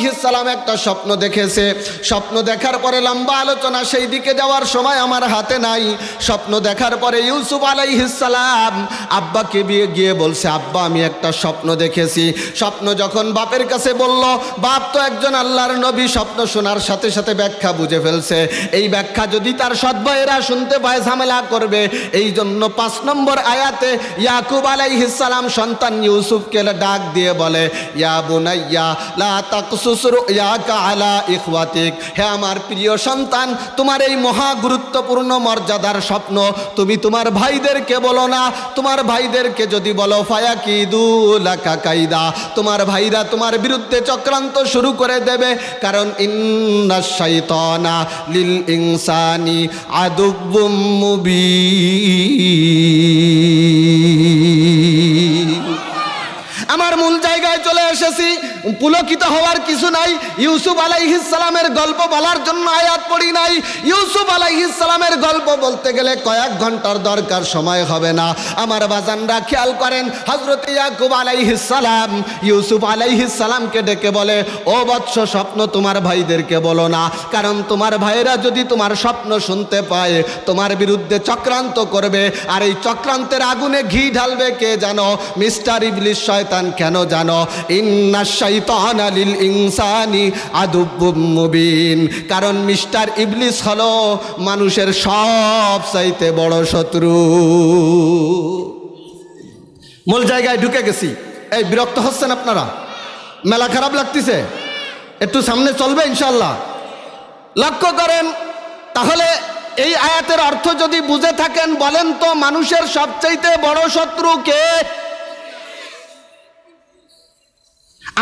আলাইহিস সালাম একটা স্বপ্ন দেখেছে। স্বপ্ন দেখার পরে লম্বা আলোচনা, সেই দিকে যাওয়ার সময় আমার হাতে নাই। স্বপ্ন দেখার পরে ইউসুফ আলাইহিস সালাম আব্বাকে গিয়ে বলছে, আব্বা আমি একটা স্বপ্ন দেখেছি। স্বপ্ন যখন বাপের কাছে বলল, বাপ তো একজন আল্লাহর নবী, স্বপ্ন শোনার সাথে সাথে ব্যাখ্যা বুঝে ফেলছে। এই ব্যাখ্যা যদি তার সৎ ভাইয়েরা শুনতে পায় ঝামেলা করবে। এই জন্য 5 নম্বর আয়াতে ইয়াকুব আলাইহিস সালাম সন্তান ইউসুফকে ডাক দিয়ে বলে, ইয়া বুনাইয়া লা তাকসুস রুয়াকা আলা ইখওয়াতিক, হে আমার প্রিয় সন্তান, তোমার এই মহা গুরুত্বপূর্ণ মর্যাদার স্বপ্ন তুমি তোমার ভাইদেরকে বলো না। তোমার ভাইদেরকে যদি বলো ফায়াকিদু লাকা কাইদা, তোমার ভাইরা তোমার বিরুদ্ধে চক্রান্ত শুরু করে দেবে। কারণ ইন্নাশ শাইতানা লিল ইনসানি আদুব্বুম মুবিন। আমার মূল জায়গায় চলে এসেছি। পুলকিত হওয়ার কিছু নাই। ইউসুফ আলাইহিস সালামের গল্প বলার জন্য আয়াত পড়ি নাই। ইউসুফ আলাইহিস সালামের গল্প বলতে গেলে কয়েক ঘন্টার দরকার, সময় হবে না। আমার বাজানরা খেয়াল করেন, হযরত ইয়াকুব আলাইহিস সালাম ইউসুফ আলাইহিস সালামকে ডেকে বলে, ও বৎস, স্বপ্ন তোমার ভাইদেরকে বলো না। কারণ তোমার ভাইরা যদি তোমার স্বপ্ন শুনতে পায় তোমার বিরুদ্ধে চক্রান্ত করবে। আর এই চক্রান্তের আগুনে ঘি ঢালবে কে জানো? মিস্টার ইবলিস, শয়তান। কেন জানো? ইন্নাশ শাইতানা লিল ইনসানি আদুব্বুম মুবিন। কারণ মিস্টার ইবলিস হলো মানুষের সবচাইতে বড় শত্রু। মূল জায়গায় ঢুকে গেছি। এই বিরক্ত হচ্ছেন আপনারা? মেলা খারাপ লাগতেছে? একটু সামনে চলবে ইনশাআল্লাহ। লক্ষ্য করেন, তাহলে এই আয়াতের অর্থ যদি বুঝে থাকেন, বলেন তো মানুষের সবচাইতে বড় শত্রু কে?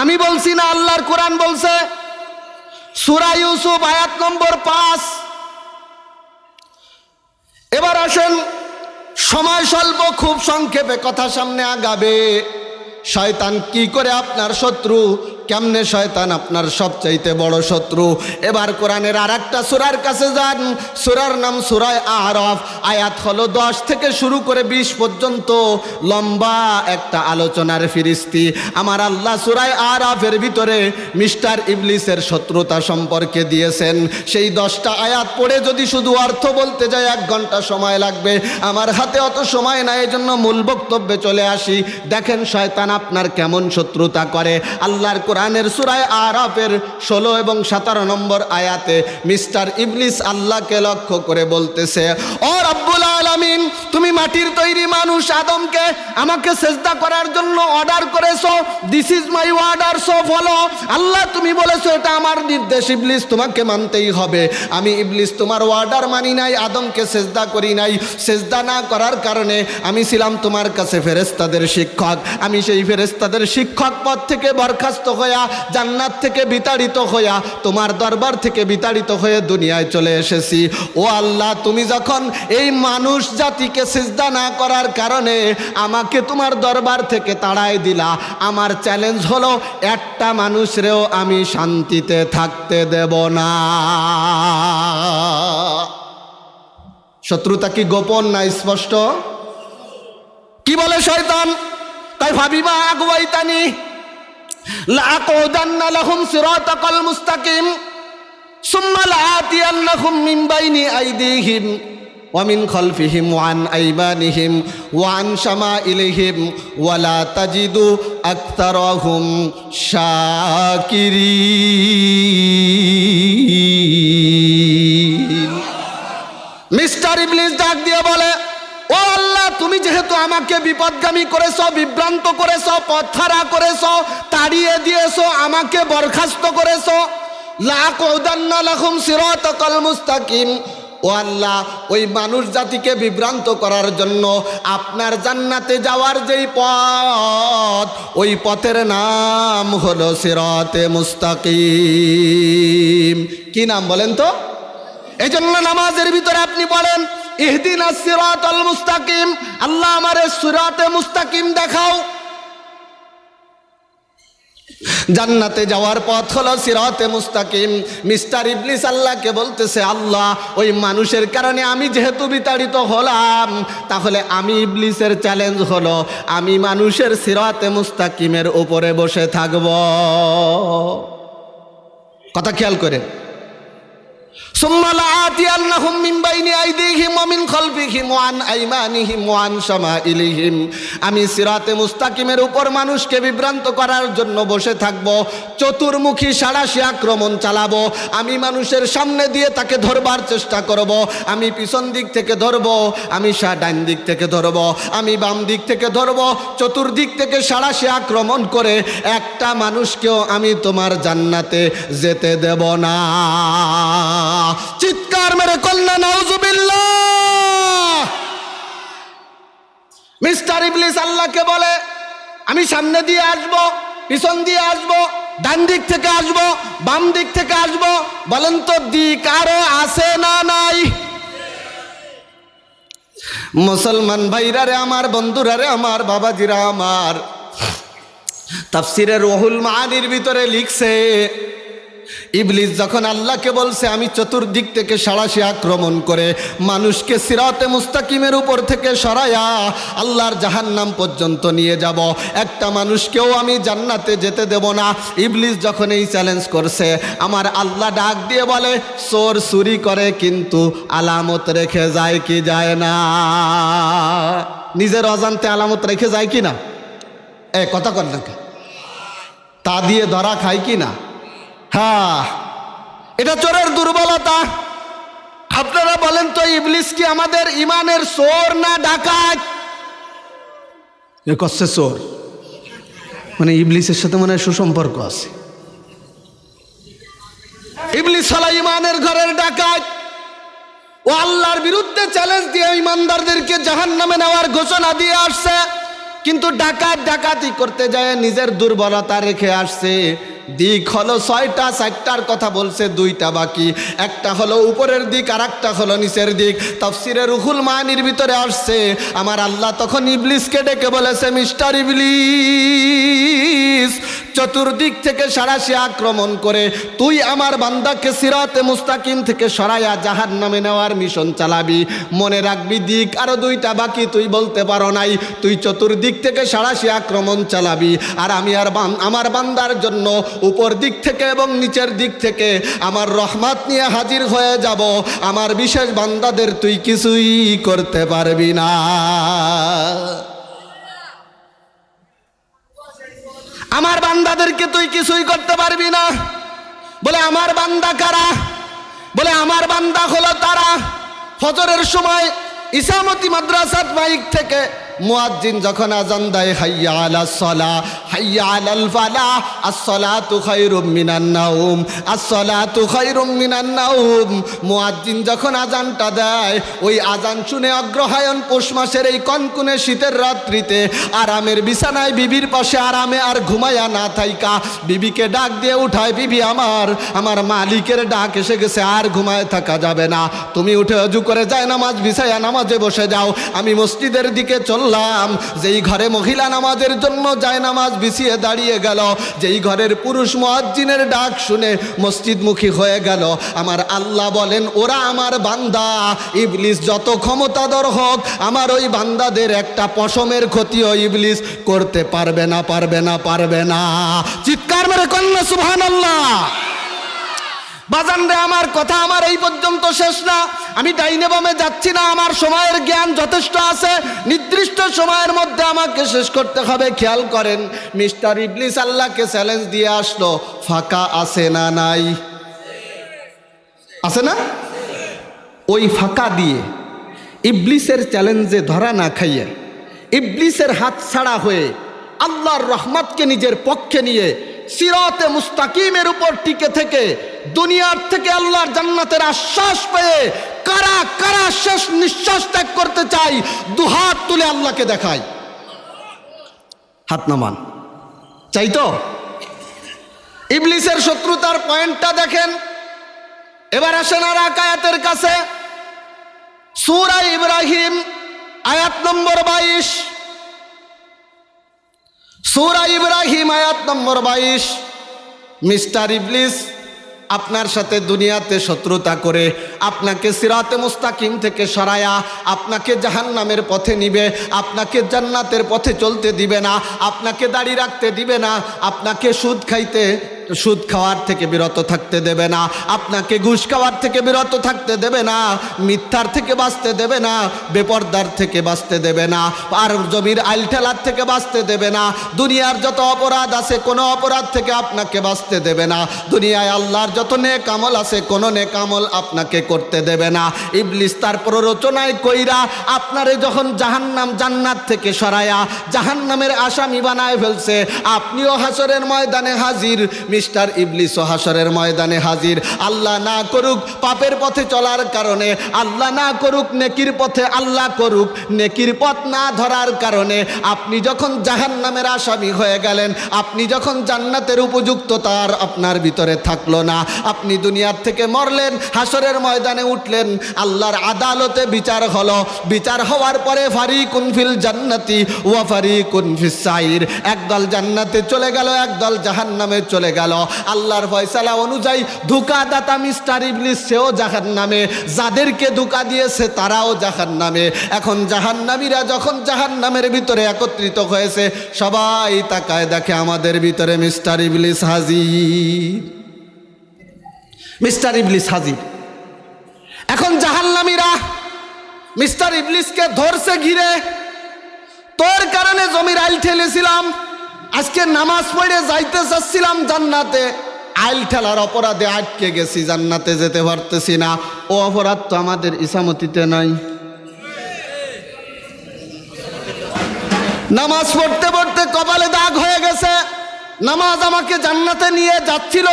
আমি বলছি না, আল্লাহর কোরআন বলছে। সূরা ইউসুফ আয়াত নম্বর 5। এবার আসেন, সময় স্বল্প, খুব সংক্ষেপে কথা সামনে আগাবে। শয়তান কি করে আপনার শত্রু? কেমনে শয়তান আপনার সবচাইতে বড় শত্রু? এবার কোরআনের আর একটা সূরার কাছে যান। সূরার নাম সূরা আরাফ। আয়াত হলো 10 থেকে শুরু করে 20 পর্যন্ত, লম্বা একটা আলোচনার ফিরিস্তি। আমার আল্লাহ সূরা আরাফের ভিতরে মিস্টার ইবলিসের শত্রুতা সম্পর্কে দিয়েছেন। সেই 10টা আয়াত পড়ে যদি শুধু অর্থ বলতে যাই 1 ঘন্টা সময় লাগবে। আমার হাতে অত সময় নাই, এজন্য মূল বক্তব্যে চলে আসি। দেখেন শয়তান আপনার কেমন শত্রুতা করে। আল্লাহর কোরআনের সূরা আরাফের 16 এবং 17 নম্বর আয়াতে মিস্টার ইবলিস আল্লাহকে লক্ষ্য করে বলতেছে, ও রব্বুল আলামিন, তুমি মাটির তৈরি মানুষ আদমকে আমাকে সেজদা করার জন্য অর্ডার করেছো। This is my order, so follow. Allah তুমি বলেছো এটা আমার নির্দেশ, ইবলিস তোমাকে মানতেই হবে। আমি ইবলিস তোমার অর্ডার মানি নাই, আদমকে সেজদা করি নাই। সেজদা না করার কারণে আমি ছিলাম তোমার কাছে ফেরেশতাদের শিক্ষক। আমি সেই ফেরেশতাদের শিক্ষক পদ থেকে বরখাস্ত হইয়া, জান্নাত থেকে বিতাড়িত হইয়া, তোমার দরবার থেকে বিতাড়িত হয়ে দুনিয়ায় চলে এসেছি। ও আল্লাহ, তুমি যখন এই মানুষ জাতিকে সিজদা না করার কারণে আমাকে তোমার দরবার থেকে তাড়ায় দিলা, আমার চ্যালেঞ্জ হলো একটা মানুষরেও আমি শান্তিতে থাকতে দেব না। শত্রুতা কি গোপন না স্পষ্ট? কি বলে শয়তান? তাই ভাবিমা আগুয়াইতানি লাআকুদান্না লাহুম সিরাতাকাল মুস্তাকিম সুম্মা লাআতিয়ান্নাহুম মিন বাইনি আইদিহিম ওয়া মিন খালফিহিম ওয়া আন আইমানিহিম ওয়া আন শামাইলিহিম ওয়া লা তাজিদু আকতারাহুম শাকিরিন। মিস্টার ইবলিস ডাক দিয়ে বলে, ও আল্লাহ, তুমি যেহেতু আমাকে বিপদগামী করেছো, বিভ্রান্ত করেছো, পথহারা করেছো, তাড়িয়ে দিয়েছো, আমাকে বরখাস্ত করেছো, লাআকুদান্না লাহুম সিরাতাকাল মুস্তাকিম। ও আল্লাহ, ওই মানুষ জাতিকে বিভ্রান্ত করার জন্য আপনার জান্নাতে যাওয়ার যেই পথ, ওই পথের নাম হলো সিরাতে মুস্তাকিম। কি নাম বলেন তো? এই জন্য নামাজের ভিতরে আপনি বলেন, ইহদিনাস সিরাতাল মুস্তাকিম, আল্লাহ আমারে সিরাতে মুস্তাকিম দেখাও। জান্নাতে যাওয়ার পথ হলো সিরাতে মুস্তাকিম। মিস্টার ইবলিস আল্লাহকে বলতেছে, আল্লাহ, ওই মানুষের কারণে আমি যেহেতু বিতাড়িত হলাম, তাহলে আমি ইবলিসের চ্যালেঞ্জ হলো আমি মানুষের সিরাতে মুস্তাকিমের উপরে বসে থাকব। কথা খেয়াল করে, সুম্মা লাআতিয়ান্নাহুম মিন বাইনি আইদিহিম ওয়া মিন খালফিহিম ওয়া আন আইমানিহিম ওয়া আন শামাইলিহিম। আমি সিরাতে মুস্তাকিমের উপর মানুষকে বিভ্রান্ত করার জন্য বসে থাকব, চতুর্মুখী সাঁড়াশি আক্রমণ চালাবো। আমি মানুষের সামনে দিয়ে তাকে ধরবার চেষ্টা করব, আমি পিছন দিক থেকে ধরব, আমি ডান দিক থেকে ধরব, আমি বাম দিক থেকে ধরব, চতুর্দিক থেকে সাঁড়াশি আক্রমণ করে একটা মানুষকেও আমি তোমার জান্নাতে যেতে দেব না। চিৎকার মেরে কন্যা নাউজুবিল্লাহ। মিস্টার ইবলিস আল্লাহকে বলে, আমি সামনে দিয়ে আসব, পিছন দিয়ে আসব, ডান দিক থেকে আসব, বাম দিক থেকে আসব। বলেন তো দিক আরো আছে না নাই? মুসলমান ভাইরা রে আমার, বন্ধুরা রে আমার, বাবাজিরা আমার, তাফসিরে রুহুল মাআনির ভিতরে লিখছে, ইবলিস যখন আল্লাহকে বলছে আমি চতুর্দিক থেকে সাঁড়াশি আক্রমণ করে মানুষকে সিরাতে মুস্তাকিমের উপর থেকে সরায়া আল্লাহর জাহান্নাম পর্যন্ত নিয়ে যাব, একটা মানুষকেও আমি জান্নাতে যেতে দেব না। ইবলিস যখন এই চ্যালেঞ্জ করছে, আমার আল্লাহ ডাক দিয়ে বলে, চোর চুরি করে কিন্তু আলামত রেখে যায় কি যায় না? নিজের অজান্তে আলামত রেখে যায় কি না? কথা কর না, তা দিয়ে ধরা খায় কি না? হ্যাঁ, এটা চোরের দুর্বলতা। আপনারা বলেন তো, ইবলিস কি আমাদের ইমানের চোর না ডাকাত? কচ্ছে চোর মানে ইবলিসের সাথে মানে সুসম্পর্ক আছে। ইবলিস হলো ইমানের ঘরের ডাকাত। ও আল্লাহর বিরুদ্ধে চ্যালেঞ্জ দিয়ে ইমানদারদেরকে জাহান্নামে নেওয়ার ঘোষণা দিয়ে আসছে, কিন্তু ডাকাতি করতে যায় নিজের দুর্বলতা রেখে আসছে। দিক হলো 6টা, 4টার কথা বলছে, 2টা বাকি। একটা হলো উপরের দিক আর একটা হলো নিচের দিক। তাফসিরে রুহুল মাআনির ভিতরে আসছে, আমার আল্লাহ তখন ইবলিসকে ডেকে বলেছে, মিস্টার ইবলিস, চতুর্দিক থেকে সাঁড়াশি আক্রমণ করে তুই আমার বান্দাকে সিরাতে মুস্তাকিম থেকে সরাইয়া জাহান্নামে নেওয়ার মিশন চালাবি। মনে রাখবি, দিক আরো 2টা বাকি, তুই বলতে পারো নাই। তুই চতুর্দিক থেকে সাঁড়াশি আক্রমণ চালাবি, আর আমি আমার বান্দার জন্য উপর দিক থেকে এবং নিচের দিক থেকে আমার রহমত নিয়ে হাজির হয়ে যাব। আমার বিশেষ বান্দাদের তুই কিছুই করতে পারবি না। আমার বান্দাদেরকে তুই কিছুই করতে পারবি না। বলে আমার বান্দা কারা? বলে আমার বান্দা হলো তারা, ফজরের সময় ইসামতি মাদ্রাসাত মাইক থেকে মুয়াজ্জিন যখন আজান দেয়, হাইয়া আলাস সালাহ, হাইয়া আলাল ফালাহ, আসসালাতু খায়রুম মিনান নাওম, আসসালাতু খায়রুম মিনান নাওম। মুয়াজ্জিন যখন আজানটা দেয়, ওই আজান শুনে অগ্রহায়ণ পৌষ মাসের এই কনকনে শীতের রাত্রিতে আরামের বিছানায় বিবির পাশে আরামে আর ঘুমায়া না থাইকা বিবিকে ডাক দিয়ে উঠায়, বিবি আমার মালিকের ডাক এসে গেছে, আর ঘুমায় থাকা যাবে না, তুমি উঠে ওযু করে যায় নামাজ বিছায়া নামাজে বসে যাও। আমি মসজিদের দিকে যেই ঘরে মহিলা নামাজের জন্য যায় নামাজ বিছিয়ে দাঁড়িয়ে গেল, যেই ঘরের পুরুষ মুয়াজ্জিনের ডাক শুনে মসজিদমুখী হয়ে গেল, আমার আল্লাহ বলেন, ওরা আমার বান্দা। ইবলিস যত ক্ষমতাধর হোক, আমার ওই বান্দাদের একটা পশমের ক্ষতিও ইবলিস করতে পারবে না, পারবে না, পারবে না। চিৎকার মেরে কন্যা সুবহানাল্লাহ। বাজান রে, আমার কথা আমার এই পর্যন্ত শেষ না। আমি ডাইনে বামে যাচ্ছি না, আমার সময়ের জ্ঞান যথেষ্ট আছে, নির্দিষ্ট সময়ের মধ্যে আমাকে শেষ করতে হবে। খেয়াল করেন, মিস্টার ইবলিস আল্লাহকে চ্যালেঞ্জ দিয়ে আসলো, ফাঁকা আছে না নাই? আছে না? ওই ফাঁকা দিয়ে ইবলিসের চ্যালেঞ্জে ধরা না খাইয়ে, ইবলিসের হাত ছাড়া হয়ে আল্লাহর রহমতকে নিজের পক্ষে নিয়ে সিরাতে মুস্তাকিমের উপর টিকে থেকে দুনিয়ার থেকে আল্লাহর জান্নাতের আশ্বাস পেয়ে কারা কারা শেষ নিঃশ্বাস ত্যাগ করতে চাই, দুহাত তুলে আল্লাহকে দেখাই। হাত নামান। চাই তো? ইবলিসের শত্রুতার পয়েন্টটা দেখেন। এবার আসেন আর আয়াতের কাছে। সূরা ইব্রাহিম আয়াত নম্বর 22। সূরা ইব্রাহিম আয়াত নম্বর 22। মিস্টার ইবলিস আপনার সাথে দুনিয়াতে শত্রুতা করে আপনাকে সিরাতে মুস্তাকিম থেকে সরায়া আপনাকে জাহান্নামের পথে নিবে, আপনাকে জান্নাতের পথে চলতে দিবে না, আপনাকে দাড়ি রাখতে দিবে না, আপনাকে সুদ খাইতে সুদ খাওয়ার থেকে বিরত থাকতে দেবে না, আপনাকে ঘুষ খাওয়ার থেকে বিরত থাকতে দেবে না, মিথ্যার থেকে বাঁচতে দেবে না, বেপরদার থেকে বাঁচতে দেবে না, আর জমির আইল ঠেলার থেকে বাঁচতে দেবে না। দুনিয়ার যত অপরাধ আছে কোনো অপরাধ থেকে আপনাকে বাঁচতে দেবে না। দুনিয়ায় আল্লাহর যত নেক আমল আছে কোনো নেক আমল আপনাকে করতে দেবে না। ইবলিস তার প্ররোচনায় কইরা আপনারে যখন জাহান্নাম জান্নাত থেকে সরায়া জাহান্নামের আসামি বানায় ফেলছে, আপনিও হাসরের ময়দানে হাজির, মিস্টার ইবলিসও হাসরের ময়দানে হাজির। আল্লাহ না করুক পাপের পথে চলার কারণে, আল্লাহ না করুক নেকির পথে, আল্লাহ করুক নেকির পথ না ধরার কারণে আপনি যখন জাহান্নামের আসামি হয়ে গেলেন, আপনি যখন জান্নাতের উপযুক্ততা আর আপনার ভিতরে থাকলো না, আপনি দুনিয়ার থেকে মরলেন, হাসরের ময়দানে উঠলেন, আল্লাহর আদালতে বিচার হলো। বিচার হওয়ার পরে ফারিকুন ফিল জান্নাতি ওয়া ফারিকুন ফিস সাইর, একদল জান্নাতে চলে গেল, একদল জাহান্নামে চলে গেল। আল্লাহর ফয়সালা অনুযায়ী ধোঁকাদাতা মিস্টার ইবলিস সেও জাহান্নামে, যাদেরকে ধোঁকা দিয়েছে তারাও জাহান্নামে। এখন জাহান্নামীরা যখন জাহান্নামের ভিতরে একত্রিত হয়েছে, সবাই তাকায় দেখে আমাদের ভিতরে মিস্টার ইবলিস হাজির, মিস্টার ইবলিস হাজির। এখন জাহান্নামীরা মিস্টার ইবলিসকে ধরছে ঘিরে, তোর কারণে জমির আইল ঠেলেছিলাম, আজকে নামাজ পড়ে যাইতে চাচ্ছিলাম জান্নাতে, আইল ঠেলার অপরাধে আটকে গেছি, জান্নাতে যেতে পারতেছি না। ও অপরাধ তো আমাদের ইসামতিতে নাই। নামাজ পড়তে পড়তে কপালে দাগ হয়ে গেছে, নামাজ আমাকে জান্নাতে নিয়ে যাচ্ছিল,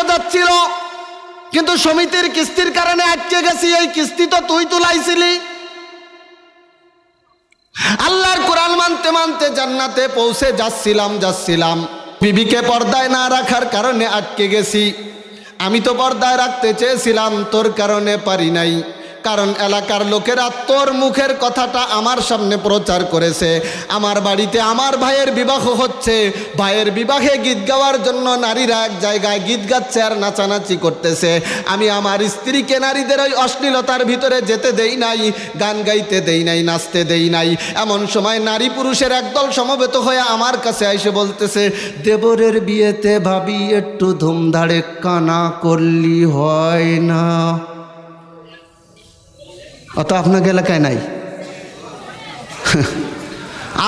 কিন্তু সমিতির কিস্তির কারণে আটকে গেছি। এই কিস্তি তো তুই তুলাইছিলি। আল্লাহর কোরআন মানতে মানতে জান্নাতে পৌঁছে যাচ্ছিলাম, বিবিকে পর্দায় না রাখার কারণে আটকে গেছি। আমি তো পর্দায় রাখতে চেয়েছিলাম, তোর কারণে পারি নাই। কারণ এলাকার লোকেরা তোর মুখের কথাটা আমার সামনে প্রচার করেছে। আমার বাড়িতে আমার ভাইয়ের বিবাহ হচ্ছে, ভাইয়ের বিবাহে গীত গাওয়ার জন্য নারীরা এক জায়গায় গীত গাচ্ছে আর নাচানাচি করতেছে। আমি আমার স্ত্রীকে নারীদের ওই অশ্লীলতার ভিতরে যেতে দেই নাই, গান গাইতে দেই নাই, নাচতে দেই নাই। এমন সময় নারী পুরুষের একদল সমবেত হয়ে আমার কাছে এসে বলতেছে, দেবরের বিয়েতে ভাবি একটু ধুমধাড়ে কানা করলি হয় না? অত আপনাকে এলাকায় নাই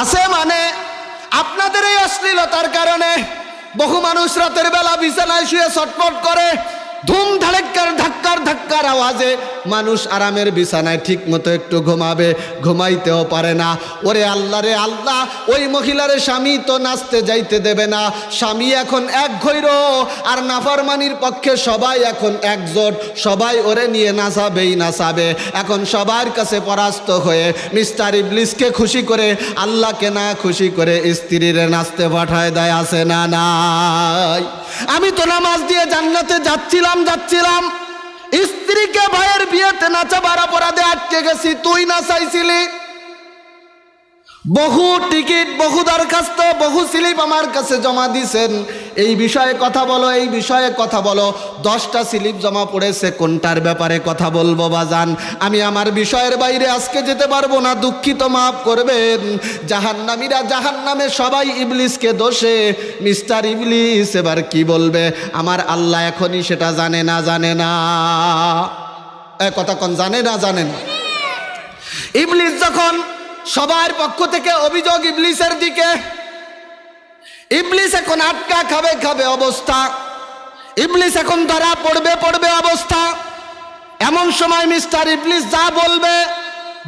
আছে, মানে আপনাদের এই অশ্লীলতার কারণে বহু মানুষ রাতের বেলা বিছানায় শুয়ে ছটফট করে, ধুম ধাক্কার আওয়াজে মানুষ আরামের বিছানায় ঠিক মতো একটু ঘুমাবে, ঘুমাইতেও পারে না। ওরে আল্লাহ রে আল্লাহ, ওই মহিলারে স্বামী তো নাচতে যাইতে দেবে না। স্বামী এখন এক ঘৈর, আর নাফরমানির পক্ষে সবাই এখন একজোট, সবাই ওরে নিয়ে নাচাবে। এখন সবার কাছে পরাস্ত হয়ে মিস্টার ইবলিসকে খুশি করে, আল্লাহকে না খুশি করে স্ত্রীরে নাচতে পাঠায় দেয়, আছে না নাই? আমি তো নামাজ দিয়ে জান্নাতে যাচ্ছিলাম, স্ত্রীকে ভাইয়ের বিয়েতে নাচাবার অপরাধে আটকে গেছি, তুই নাচাইছিলি। বহু টিকিট, বহু দরখাস্ত, বহু স্লিপ আমার কাছে জমা দিয়েছেন, এই বিষয়ে কথা বলো, এই বিষয়ে কথা বলো। 10টা স্লিপ জমা পড়েছে, কোনটার ব্যাপারে কথা বলবো বাজান? আমি আমার বিষয়ের বাইরে আজকে যেতে পারবো না, দুঃখিত, মাফ করবেন। জাহান্নামীরা জাহান্নামে সবাই ইবলিসকে দোষে, মিস্টার ইবলিস এবার কি বলবে? আমার আল্লাহ এখনই সেটা জানে না। কথা কোন জানে না? ইবলিস যখন সবার পক্ষ থেকে অভিযোগ ইবলিসের দিকে, ইবলিস এখন আটকা খাবে অবস্থা, ইবলিস এখন ধরা পড়বে অবস্থা। এমন সময় মিস্টার ইবলিস যা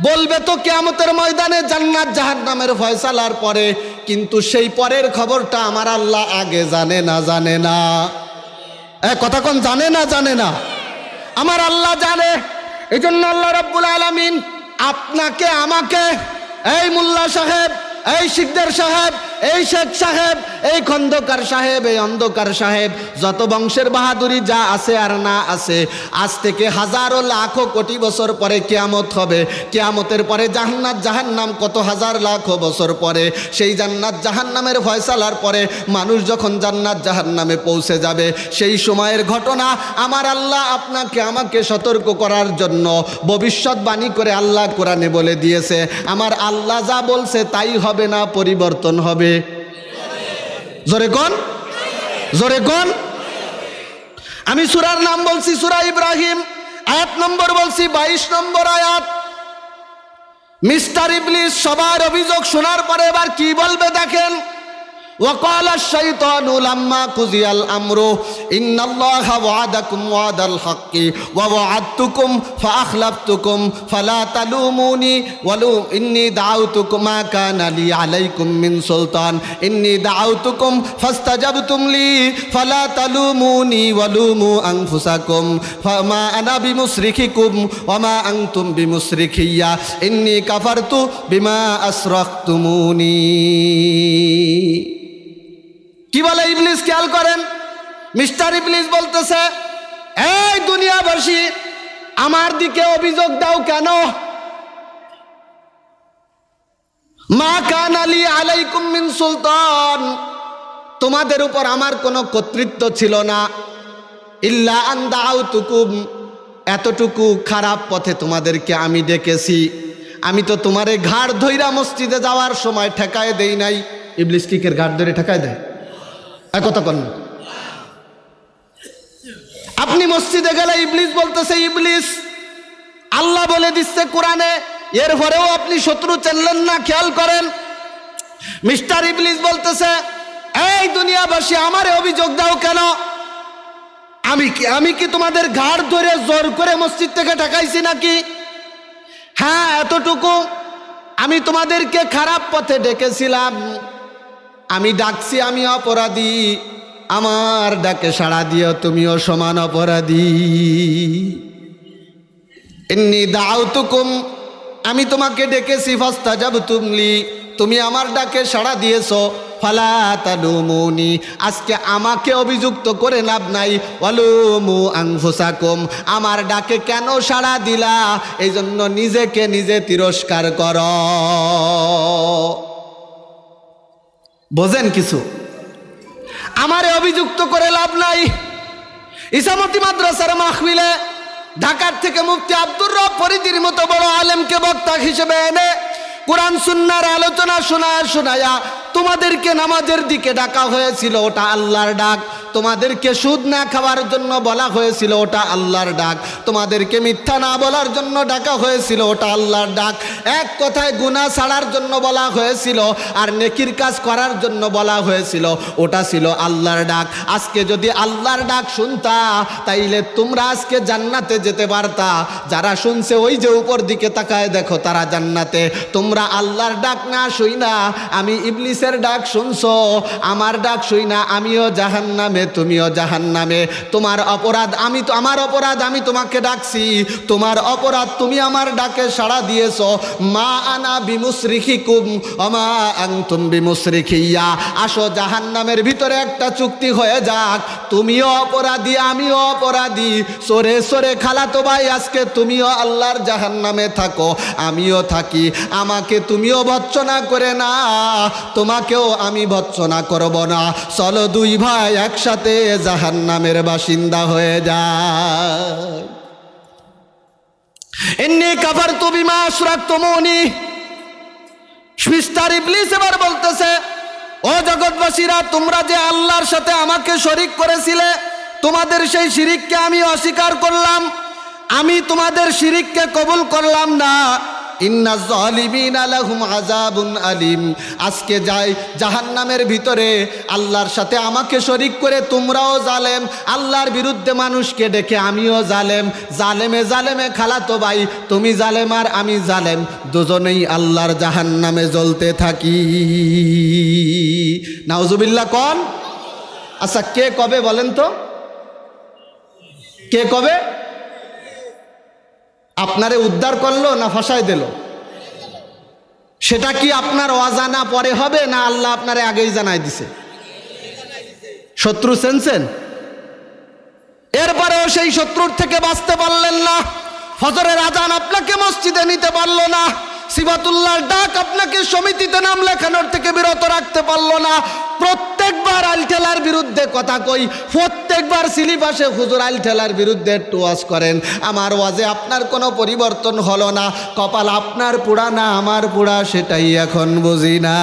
বলবে তো কিয়ামতের ময়দানে জান্নাত জাহান্নামের ফয়সালার পরে, কিন্তু সেই পরের খবরটা আমার আল্লাহ আগে জানে না। কথা কোন জানে না? আমার আল্লাহ জানে। এই জন্য আল্লাহ রাব্বুল আলামিন আপনাকে আমাকে, এই মোল্লা সাহেব, এই শিকদার সাহেব, এই শেখ সাহেব, এই খন্দকার সাহেব, এই অন্ধকার সাহেব, যত বংশের বাহাদুরি যা আছে আর না আছে, আজ থেকে হাজারো লাখো কোটি বছর পরে কিয়ামত হবে। কিয়ামতের পরে জান্নাত জাহান্নাম কত হাজার লাখো বছর পরে, সেই জান্নাত জাহান্নামের ফয়সালার পরে মানুষ যখন জান্নাত জাহান্নামে পৌঁছে যাবে, সেই সময়ের ঘটনা আমার আল্লাহ আপনাকে আমাকে সতর্ক করার জন্য ভবিষ্যৎবাণী করে আল্লাহ কোরআনে বলে দিয়েছে। আমার আল্লাহ যা বলছে তাই হবে না, পরিবর্তন হবে। জোরে কোন? আমি সূরার নাম বলছি সূরা ইব্রাহিম, আয়াত নম্বর বলছি 22 নম্বর আয়াত। মিস্টার ইবলিস সবার অভিযোগ শোনার পরে এবার কি বলবে দেখেন। وقال الشيطان لما قضي الأمر إن الله وعدكم وعد الحق ووعدتكم فأخلفتكم فلا تلوموني ولوم إني دعوتكم ما كان لي عليكم من سلطان إني دعوتكم فاستجبتم لي فلا تلوموني ولوموا أنفسكم فما أنا بمصرخكم وما أنتم بمصرخي إني كفرت بما أشركتموني। কি বলে ইবলিস, খেয়াল করেন। মিস্টার ইবলিস বলতেছে, এই দুনিয়াবাসী আমার দিকে অভিযোগ দাও কেন? মা কানা লি আলাইকুম মিন সুলতান, তোমাদের উপর আমার কোনো কর্তৃত্ব ছিল না। ইল্লা আন দাউতুকুম, এতটুকু খারাপ পথে তোমাদেরকে আমি ডেকেছি। আমি তো তোমারে ঘাড় ধইরা মসজিদে যাওয়ার সময় ঠেকায় দেই নাই। ইবলিস কি এর ঘাড় ধরে ঠেকায় দেয়? কথা কন না। আপনি মসজিদে গেলে ইবলিস বলতেছে ইবলিস, আল্লাহ বলে দিচ্ছে কোরআনে, এরপরেও আপনি শত্রু চেনলেন না। খেয়াল করেন, মিস্টার ইবলিস বলতেছে, এই দুনিয়াবাসী আমারে অভিযোগ দাও কেন? আমি কি তোমাদের ঘাড় ধরে জোর করে মসজিদ থেকে ঠেকাইছি নাকি? হ্যাঁ, এতটুকু, আমি তোমাদেরকে খারাপ পথে ডেকেছিলাম। আমি ডাকছি, আমি অপরাধী, আমার ডাকে সাড়া দিও তুমিও সমান অপরাধী। ইন্নী দাউতুকুম, আমি তোমাকে ডেকেছি, ফাস্তাজাবতুম লি, তুমি আমার ডাকে সাড়া দিয়েছো। ফালা তালুমুনি, আজকে আমাকে অভিযুক্ত করে লাভ নাই। ওয়ালুমু আনফুসাকুম, আমার ডাকে কেন সাড়া দিলা, এই জন্য নিজেকে নিজে তিরস্কার করো। বোঝেন কিছু? আমারে অভিযুক্ত করে লাভ নাই। ইসামতি মাদ্রাসার মাহফিলে ঢাকার থেকে মুফতি আব্দুর রব ফরিদির মতো বড় আলেমকে বক্তা হিসেবে এনে কোরআন সুন্নাহর আলোচনা শোনায়া তোমাদেরকে নামাজের দিকে ডাকা হয়েছিল, ওটা আল্লাহর ডাক। তোমাদেরকে সুদ না খাওয়ার জন্য বলা হয়েছিল, ওটা আল্লাহর ডাক। তোমাদেরকে মিথ্যা না বলার জন্য ডাকা হয়েছিল, ওটা আল্লাহর ডাক। এক কথায় গুনাহ ছাড়ার জন্য বলা হয়েছিল, আর নেকির কাজ করার জন্য বলা হয়েছিল, ওটা ছিল আল্লাহর ডাক। আজকে যদি আল্লাহর ডাক শুনতা, তাইলে তোমরা আজকে জান্নাতে যেতে পারতা। যারা শুনছে ওই যে উপর দিকে তাকায় দেখো, তারা জান্নাতে। তোমরা আল্লাহর ডাক না শুই না, আমি ইবলিসের ডাক শুনছো। আমার ডাক শুই না, আমিও জাহান্নামে, তুমিও জাহান্নামে। তোমার অপরাধ, আমার অপরাধ, আমি তোমাকে ডাকছি। তোমার অপরাধ, তুমি আমার ডাকে সাড়া দিয়েছো। মা আনা বিমুসরিখিকুম ওমা আনতুম বিমুসরিখিয়া। আসো জাহান্নামের ভিতরে একটা চুক্তি হয়ে যাক, তুমিও অপরাধী, আমিও অপরাধী। সরে সরে খালাতো ভাই, আজকে তুমিও আল্লাহর জাহান্নামে থাকো, আমিও থাকি। আমাকে তুমিও ভৎসনা করে না, তোমাকেও আমি ভৎসনা করব না। চলো দুই ভাই একসাথে জাহান্নামের বাসিন্দা হয়ে যায়। ইন্নী কাফারতু বিমা আশরাকতুমুনি। মিস্টার ইবলিস এবার বলতেছে, ও জগৎবাসীরা, তোমরা যে আল্লাহর সাথে আমাকে শরীক করেছিলে, তোমাদের সেই শিরিককে আমি অস্বীকার করলাম। আমি তোমাদের শিরিককে কবুল করলাম না। ইন্না যালিমিনা লাহুম আযাবুন আলিম। আজকে যাই জাহান্নামের ভিতরে আল্লাহর সাথে আমাকে শরীক করে তোমরাও জালেম, আল্লাহর বিরুদ্ধে মানুষকে ডেকে আমিও জালেম। জালেমে জালেমে খালাতো ভাই, তুমি জালেম আর আমি জালেম, দুজনেই আল্লাহর জাহান্নামে জ্বলতে থাকি। নাউজুবিল্লাহ কোন? আচ্ছা, কে কবে বলেন তো? কে কবে? আপনারে উদ্ধার করলো না ফাঁসায় দিল? সেটা কি আপনার অজানা পরে হবে, না আল্লাহ আপনারে আগেই জানাই দিছে? শত্রু চেনছেন, এরপরেও সেই শত্রুর থেকে বাঁচতে পারলেন না। ফজরের আজান আপনাকে মসজিদে নিতে পারলো না। সিফাতুল্লাহর ডাক আপনাকে সমিতিতে নাম লেখানোর থেকে বিরত রাখতে পারলো না। প্রত্যেকবার আলঠেলার বিরুদ্ধে কথা কই, প্রত্যেকবার স্লিপ আসে, হুজুর আলঠেলার বিরুদ্ধে একটু ওয়াজ করেন। আমার ওয়াজে আপনার কোনো পরিবর্তন হলো না। কপাল আপনার পোড়া না আমার পোড়া, সেটাই এখন বুঝি না।